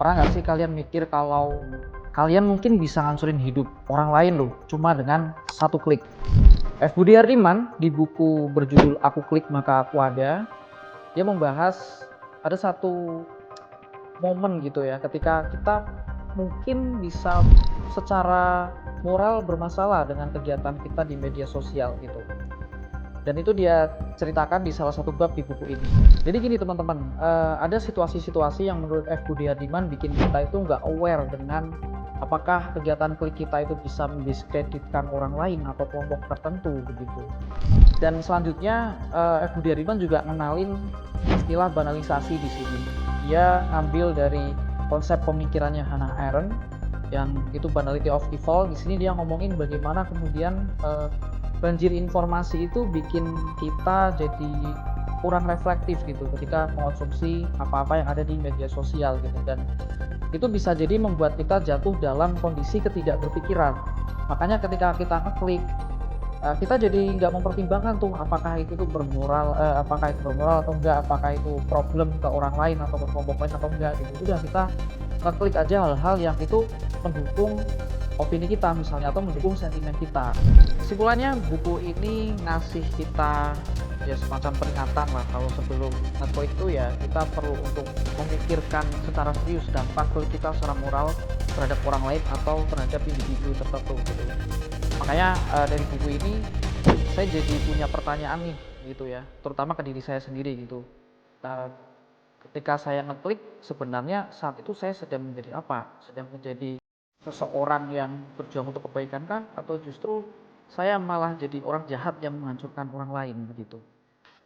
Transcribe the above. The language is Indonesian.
Pernah nggak sih kalian mikir kalau kalian mungkin bisa ngancurin hidup orang lain loh, cuma dengan satu klik? F. Budi Hardiman di buku berjudul Aku Klik Maka Aku Ada, dia membahas ada satu momen gitu ya, ketika kita mungkin bisa secara moral bermasalah dengan kegiatan kita di media sosial gitu. Dan itu dia ceritakan di salah satu bab di buku ini. Jadi gini teman-teman, ada situasi-situasi yang menurut F. Budi Hardiman bikin kita itu nggak aware dengan apakah kegiatan klik kita itu bisa mendiskreditkan orang lain atau kelompok tertentu begitu. Dan selanjutnya F. Budi Hardiman juga ngenalin istilah banalisasi di sini. Dia ngambil dari konsep pemikirannya Hannah Arendt yang itu banality of evil. Di sini dia ngomongin bagaimana kemudian banjir informasi itu bikin kita jadi kurang reflektif gitu ketika mengonsumsi apa-apa yang ada di media sosial gitu, dan itu bisa jadi membuat kita jatuh dalam kondisi ketidakberpikiran. Makanya ketika kita ngeklik, kita jadi nggak mempertimbangkan tuh apakah itu tuh bermoral, apakah itu bermoral atau enggak, apakah itu problem ke orang lain atau ke kelompok lain atau enggak gitu. Udah kita ngeklik aja hal-hal yang itu mendukung opini kita misalnya atau mendukung sentimen kita. Kesimpulannya buku ini ngasih kita ya semacam peringatan lah, kalau sebelum ngeklik itu ya kita perlu untuk memikirkan secara serius dampak klik kita secara moral terhadap orang lain atau terhadap individu tertentu gitu. Makanya dari buku ini saya jadi punya pertanyaan nih gitu ya, terutama ke diri saya sendiri gitu. Nah, ketika saya ngeklik sebenarnya saat itu saya sedang menjadi apa? Sedang menjadi seseorang yang berjuang untuk kebaikan kah? Atau justru saya malah jadi orang jahat yang menghancurkan orang lain begitu?